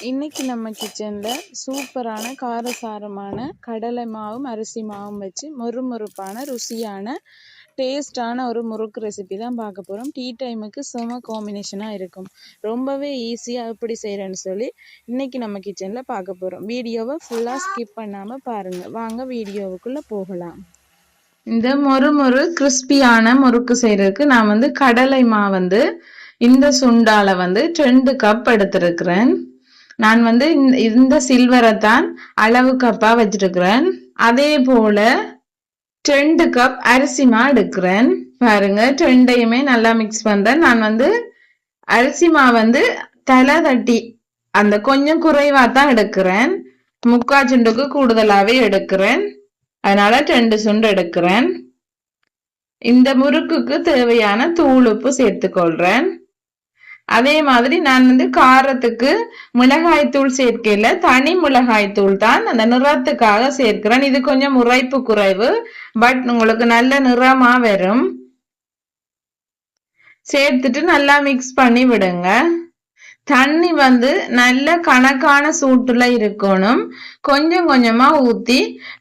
இன்னைக்கு நம்ம கிச்சனில் சூப்பரான காரசாரமான கடலை மாவும் அரிசி மாவும் வச்சு மொறுமொறுப்பான ருசியான டேஸ்டான ஒரு முறுக்கு ரெசிபி தான் பார்க்க போகிறோம். டீ டைமுக்கு செம காம்பினேஷனாக இருக்கும். ரொம்பவே ஈஸியாக எப்படி செய்கிறேன்னு சொல்லி இன்னைக்கு நம்ம கிச்சனில் பார்க்க போகிறோம். வீடியோவை ஃபுல்லாக ஸ்கிப் பண்ணாமல் பாருங்கள். வாங்க வீடியோவுக்குள்ளே போகலாம். இந்த மொறு கிறிஸ்பியான முறுக்கு செய்கிறதுக்கு நான் கடலை மாவு இந்த சுண்டால 2 கப் எடுத்திருக்கிறேன். நான் இந்த சில்வரை தான் அளவு கப்பா வச்சிருக்கிறேன். அதே போல 2 கப் அரிசி மா எடுக்கிறேன். பாருங்க, 2யுமே நல்லா மிக்ஸ் பண்றேன். நான் அரிசி மா தலை தட்டி அந்த கொஞ்சம் குறைவா தான் எடுக்கிறேன். 3/4 சுண்டுக்கு கூடுதலாவே எடுக்கிறேன். அதனால 2 சுண்டு எடுக்கிறேன். இந்த முறுக்குக்கு தேவையான தூள் உப்பு சேர்த்துக்கொள்றேன். அதே மாதிரி நான் காரத்துக்கு மிளகாய் தூள் சேர்க்கல, தனி மிளகாய் தூள் தான் அந்த நிறத்துக்காக சேர்க்கிறேன். இது கொஞ்சம் உரைப்பு குறைவு, பட் உங்களுக்கு நல்ல நிறமா வரும். சேர்த்துட்டு நல்லா மிக்ஸ் பண்ணி விடுங்க. தண்ணி நல்ல கணக்கான சூட்டுல இருக்கணும். கொஞ்சம் கொஞ்சமா ஊத்தி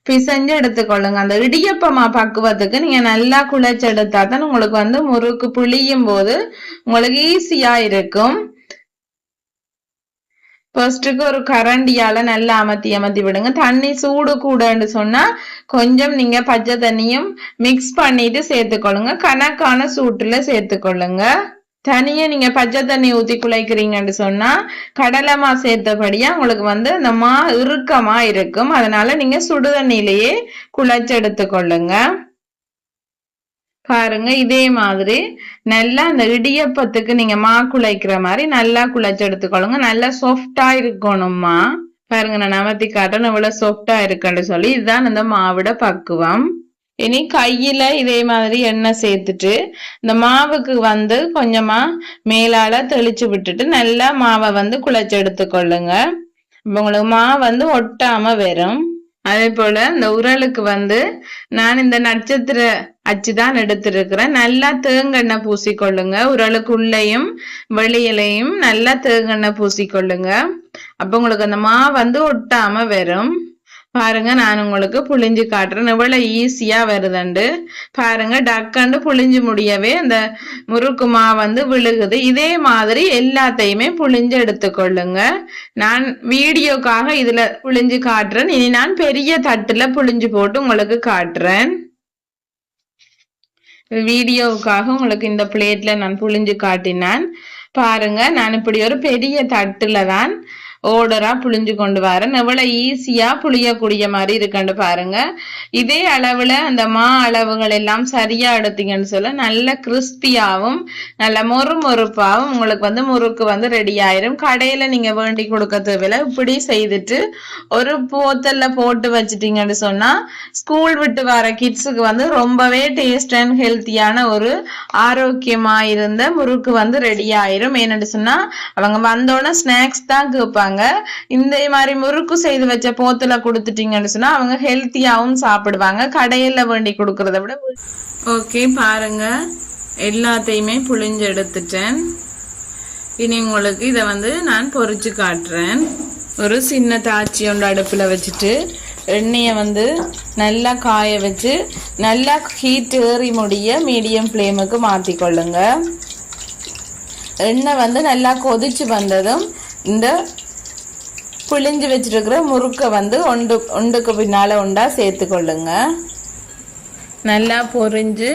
பிசைஞ்சு எடுத்துக்கொள்ளுங்க. அந்த இடியப்பமா பக்குவத்துக்கு நீங்க நல்லா குழைச்சு எடுத்தா தான் உங்களுக்கு முறுக்கு புளியும் போது உங்களுக்கு ஈஸியா இருக்கும். ஃபர்ஸ்ட்டுக்கு ஒரு கரண்டியால நல்லா அமர்த்தி விடுங்க. தண்ணி சூடு கூடன்னு சொன்னா கொஞ்சம் நீங்க பச்சை தண்ணியும் மிக்ஸ் பண்ணிட்டு சேர்த்துக்கொள்ளுங்க. கணக்கான சூட்டுல சேர்த்துக்கொள்ளுங்க. தனியா நீங்க பச்சை தண்ணி ஊத்தி குழைக்கிறீங்கன்னு சொன்னா கடலை மா சேர்த்தபடியா உங்களுக்கு அந்த மா இறுக்கமா இருக்கும். அதனால நீங்க சுடு தண்ணியிலேயே குழைச்சு எடுத்துக்கொள்ளுங்க. பாருங்க, இதே மாதிரி நல்லா அந்த இடியப்பத்துக்கு நீங்க மா குழைக்கிற மாதிரி நல்லா குழைச்சு எடுத்துக்கொள்ளுங்க. நல்லா சாஃப்டா இருக்கணும்மா. பாருங்க, நான் நவத்தி காட்டுறேன் இவ்வளவு சாஃப்டா இருக்குன்னு சொல்லி. இதுதான் அந்த மாவோட பக்குவம். இனி கையில இதே மாதிரி எண்ணெய் சேர்த்துட்டு இந்த மாவுக்கு கொஞ்சமா மேலால தெளிச்சு விட்டுட்டு நல்லா மாவை குழைச்சு எடுத்துக்கொள்ளுங்க. உங்களுக்கு மாவு ஒட்டாம வரும். அதே போல இந்த உரலுக்கு நான் இந்த நட்சத்திர அச்சுதான் எடுத்திருக்கிறேன். நல்லா தேங்கெண்ணெய் பூசிக்கொள்ளுங்க. உரலுக்குள்ளேயும் வெளியிலையும் நல்லா தேங்கெண்ணெய் பூசிக்கொள்ளுங்க. அப்ப உங்களுக்கு அந்த மாவு ஒட்டாம வரும். பாருங்க, நான் உங்களுக்கு புளிஞ்சு காட்டுறேன் எவ்வளவு ஈஸியா வருதுண்டு. பாருங்க, டக்கண்டு புளிஞ்சு முடியவே அந்த முறுக்கு மா விழுகுது. இதே மாதிரி எல்லாத்தையுமே புளிஞ்சு எடுத்துக்கொள்ளுங்க. நான் வீடியோக்காக இதுல புளிஞ்சு காட்டுறேன். இனி நான் பெரிய தட்டுல புளிஞ்சு போட்டு உங்களுக்கு காட்டுறேன். வீடியோவுக்காக உங்களுக்கு இந்த பிளேட்ல நான் புளிஞ்சு காட்டினேன். பாருங்க, நான் இப்படி ஒரு பெரிய தட்டுல தான் ஓடரா புளிஞ்சு கொண்டு வரேன். எவ்வளவு ஈஸியா புளியக்கூடிய மாதிரி இருக்குன்னு பாருங்க. இதே அளவுல அந்த மா அளவுகள் எல்லாம் சரியா எடுத்தீங்கன்னு சொல்ல நல்ல கிறிஸ்பியாவும் நல்ல மொறுமொறுப்பாவும் உங்களுக்கு முறுக்கு ரெடி ஆயிரும். கடையில நீங்க வேண்டி கொடுக்க தேவையில்ல. இப்படி செய்துட்டு ஒரு போத்தல்ல போட்டு வச்சிட்டீங்கன்னு சொன்னா ஸ்கூல் விட்டு வர கிட்ஸுக்கு ரொம்பவே டேஸ்ட் அண்ட் ஹெல்த்தியான ஒரு ஆரோக்கியமா இருந்த முறுக்கு ரெடி ஆயிரும். ஏன்னு சொன்னா அவங்க வந்தோடனே ஸ்நாக்ஸ் தான் கேட்பாங்க. இந்த மாதிரி முறுக்கு செய்து வச்ச போத்துல கொடுத்துட்டீங்கன்னு சொன்னா அவங்க ஹெல்த்தியாவும் சாப்பிடுவாங்க, கடையில வேண்டி கொடுக்கறத விட. ஓகே, பாருங்க, எல்லாத்தையுமே புளிஞ்சு எடுத்துட்டேன். இனி உங்களுக்கு இதை நான் பொரிச்சு காட்டுறேன். ஒரு சின்ன தாச்சி ஒன்று அடுப்புல வச்சுட்டு எண்ணெயை நல்லா காய வச்சு நல்லா ஹீட் ஏறி முடிய மீடியம் ஃப்ளேமுக்கு மாத்தி கொள்ளுங்க. எண்ணெய் நல்லா கொதிச்சு வந்ததும் இந்த புளிஞ்சு வச்சிருக்கிற முறுக்க ஒன்றுக்கு பின்னால ஒண்டா சேர்த்து கொள்ளுங்க. நல்லா பொரிஞ்சு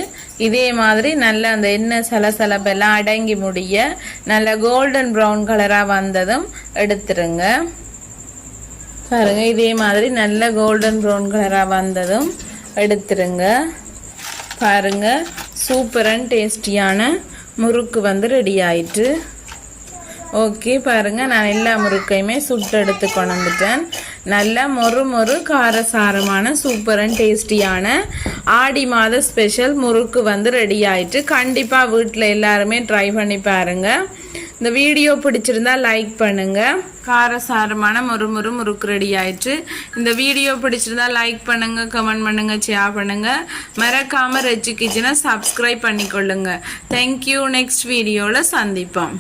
இதே மாதிரி நல்லா அந்த எண்ணெய் சலசலப்பெல்லாம் அடங்கி முடிய நல்லா கோல்டன் ப்ரௌன் கலரா வந்ததும் எடுத்துருங்க. பாருங்க, இதே மாதிரி நல்ல கோல்டன் ப்ரௌன் கலரா வந்ததும் எடுத்துருங்க. பாருங்க, சூப்பர் அண்ட் டேஸ்டியான முறுக்கு ரெடி ஆயிட்டு. ஓகே, பாருங்க, நான் எல்லா முறுக்கையுமே சுட்டு எடுத்து கொண்டு வந்துட்டேன். நல்ல மொறு காரசாரமான சூப்பர் அண்ட் டேஸ்டியான ஆடி மாத ஸ்பெஷல் முறுக்கு ரெடி ஆயிட்டு. கண்டிப்பா வீட்டில் எல்லாருமே ட்ரை பண்ணி பாருங்க. இந்த வீடியோ பிடிச்சிருந்தா லைக் பண்ணுங்க. காரசாரமான முறுக்கு ரெடி ஆயிட்டு. இந்த வீடியோ பிடிச்சிருந்தா லைக் பண்ணுங்க, கமெண்ட் பண்ணுங்க, ஷேர் பண்ணுங்க. மறக்காம ரெச்சி கிச்சனை சப்ஸ்கிரைப் பண்ணிக்கொள்ளுங்க. தேங்க்யூ. நெக்ஸ்ட் வீடியோல சந்திப்போம்.